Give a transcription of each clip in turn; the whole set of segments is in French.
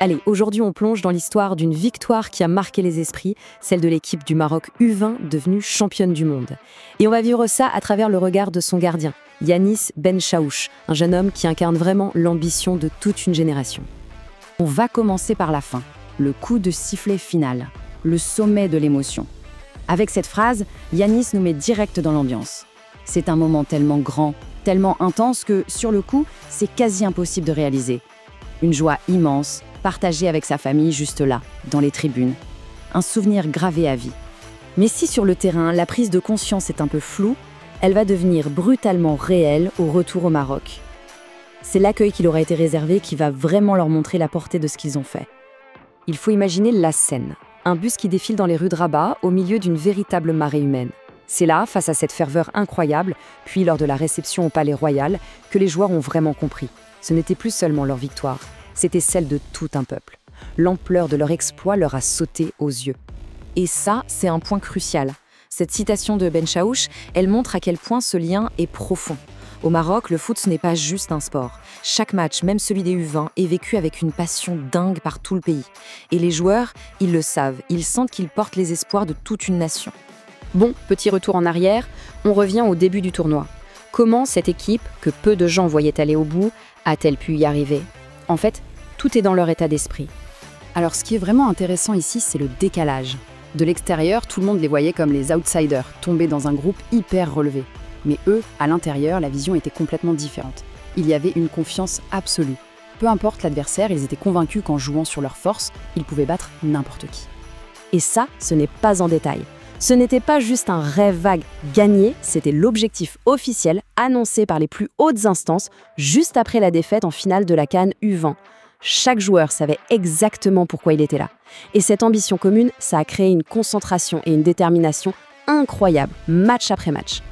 Allez, aujourd'hui on plonge dans l'histoire d'une victoire qui a marqué les esprits, celle de l'équipe du Maroc U20 devenue championne du monde. Et on va vivre ça à travers le regard de son gardien, Yanis Benchaouch, un jeune homme qui incarne vraiment l'ambition de toute une génération. On va commencer par la fin, le coup de sifflet final, le sommet de l'émotion. Avec cette phrase, Yanis nous met direct dans l'ambiance. C'est un moment tellement grand, tellement intense que, sur le coup, c'est quasi impossible de réaliser. Une joie immense, partagée avec sa famille juste là, dans les tribunes. Un souvenir gravé à vie. Mais si sur le terrain, la prise de conscience est un peu floue, elle va devenir brutalement réelle au retour au Maroc. C'est l'accueil qui leur a été réservé qui va vraiment leur montrer la portée de ce qu'ils ont fait. Il faut imaginer la scène. Un bus qui défile dans les rues de Rabat au milieu d'une véritable marée humaine. C'est là, face à cette ferveur incroyable, puis lors de la réception au Palais Royal, que les joueurs ont vraiment compris. Ce n'était plus seulement leur victoire, c'était celle de tout un peuple. L'ampleur de leur exploit leur a sauté aux yeux. Et ça, c'est un point crucial. Cette citation de Benchaouch, elle montre à quel point ce lien est profond. Au Maroc, le foot, ce n'est pas juste un sport. Chaque match, même celui des U20, est vécu avec une passion dingue par tout le pays. Et les joueurs, ils le savent, ils sentent qu'ils portent les espoirs de toute une nation. Bon, petit retour en arrière, on revient au début du tournoi. Comment cette équipe, que peu de gens voyaient aller au bout, a-t-elle pu y arriver? En fait, tout est dans leur état d'esprit. Alors ce qui est vraiment intéressant ici, c'est le décalage. De l'extérieur, tout le monde les voyait comme les outsiders, tombés dans un groupe hyper relevé. Mais eux, à l'intérieur, la vision était complètement différente. Il y avait une confiance absolue. Peu importe l'adversaire, ils étaient convaincus qu'en jouant sur leur force, ils pouvaient battre n'importe qui. Et ça, ce n'est pas en détail. Ce n'était pas juste un rêve vague. Gagner, c'était l'objectif officiel annoncé par les plus hautes instances juste après la défaite en finale de la CAN U20. Chaque joueur savait exactement pourquoi il était là. Et cette ambition commune, ça a créé une concentration et une détermination incroyables, match après match.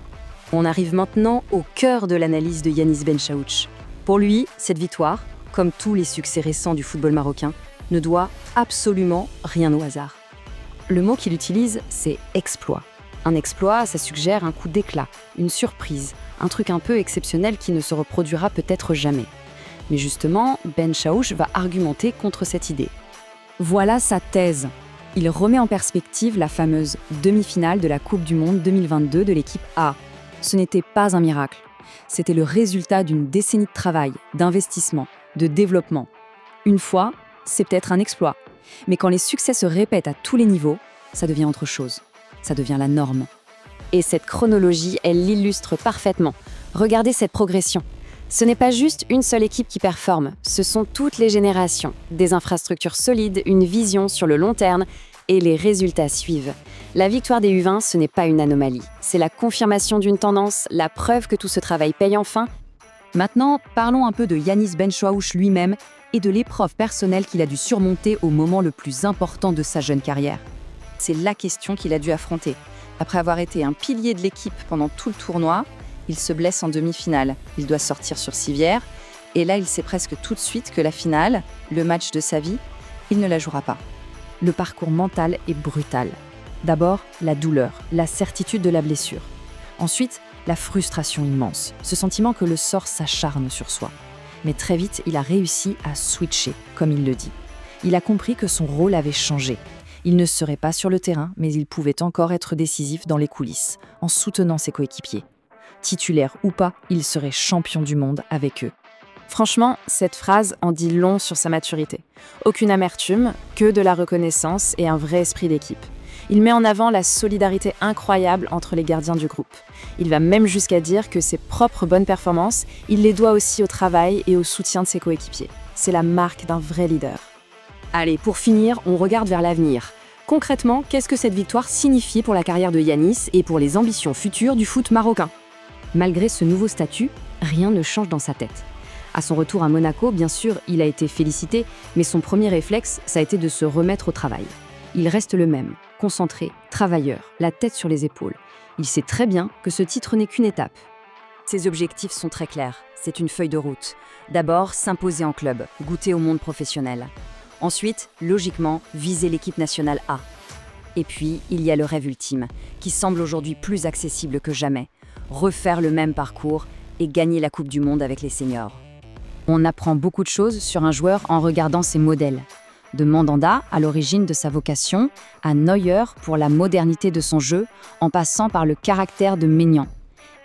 On arrive maintenant au cœur de l'analyse de Yanis Benchaouch. Pour lui, cette victoire, comme tous les succès récents du football marocain, ne doit absolument rien au hasard. Le mot qu'il utilise, c'est exploit. Un exploit, ça suggère un coup d'éclat, une surprise, un truc un peu exceptionnel qui ne se reproduira peut-être jamais. Mais justement, Benchaouch va argumenter contre cette idée. Voilà sa thèse. Il remet en perspective la fameuse demi-finale de la Coupe du Monde 2022 de l'équipe A. Ce n'était pas un miracle. C'était le résultat d'une décennie de travail, d'investissement, de développement. Une fois, c'est peut-être un exploit. Mais quand les succès se répètent à tous les niveaux, ça devient autre chose. Ça devient la norme. Et cette chronologie, elle l'illustre parfaitement. Regardez cette progression. Ce n'est pas juste une seule équipe qui performe, ce sont toutes les générations. Des infrastructures solides, une vision sur le long terme, et les résultats suivent. La victoire des U20, ce n'est pas une anomalie. C'est la confirmation d'une tendance, la preuve que tout ce travail paye enfin. Maintenant, parlons un peu de Yanis Benchaouch lui-même et de l'épreuve personnelle qu'il a dû surmonter au moment le plus important de sa jeune carrière. C'est la question qu'il a dû affronter. Après avoir été un pilier de l'équipe pendant tout le tournoi, il se blesse en demi-finale. Il doit sortir sur civière. Et là, il sait presque tout de suite que la finale, le match de sa vie, il ne la jouera pas. Le parcours mental est brutal. D'abord, la douleur, la certitude de la blessure. Ensuite, la frustration immense, ce sentiment que le sort s'acharne sur soi. Mais très vite, il a réussi à switcher, comme il le dit. Il a compris que son rôle avait changé. Il ne serait pas sur le terrain, mais il pouvait encore être décisif dans les coulisses, en soutenant ses coéquipiers. Titulaire ou pas, il serait champion du monde avec eux. Franchement, cette phrase en dit long sur sa maturité. Aucune amertume, que de la reconnaissance et un vrai esprit d'équipe. Il met en avant la solidarité incroyable entre les gardiens du groupe. Il va même jusqu'à dire que ses propres bonnes performances, il les doit aussi au travail et au soutien de ses coéquipiers. C'est la marque d'un vrai leader. Allez, pour finir, on regarde vers l'avenir. Concrètement, qu'est-ce que cette victoire signifie pour la carrière de Yanis et pour les ambitions futures du foot marocain? Malgré ce nouveau statut, rien ne change dans sa tête. À son retour à Monaco, bien sûr, il a été félicité, mais son premier réflexe, ça a été de se remettre au travail. Il reste le même, concentré, travailleur, la tête sur les épaules. Il sait très bien que ce titre n'est qu'une étape. Ses objectifs sont très clairs, c'est une feuille de route. D'abord, s'imposer en club, goûter au monde professionnel. Ensuite, logiquement, viser l'équipe nationale A. Et puis, il y a le rêve ultime, qui semble aujourd'hui plus accessible que jamais. Refaire le même parcours, et gagner la Coupe du Monde avec les seniors. On apprend beaucoup de choses sur un joueur en regardant ses modèles. De Mandanda, à l'origine de sa vocation, à Neuer pour la modernité de son jeu, en passant par le caractère de Maignan.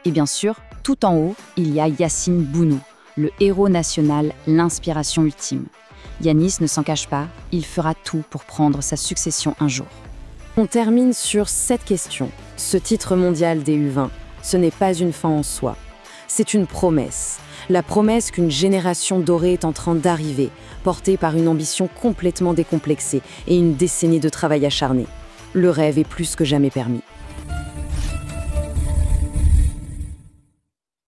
Et bien sûr, tout en haut, il y a Yacine Bounou, le héros national, l'inspiration ultime. Yanis ne s'en cache pas, il fera tout pour prendre sa succession un jour. On termine sur cette question. Ce titre mondial des U20, ce n'est pas une fin en soi. C'est une promesse. La promesse qu'une génération dorée est en train d'arriver, portée par une ambition complètement décomplexée et une décennie de travail acharné. Le rêve est plus que jamais permis.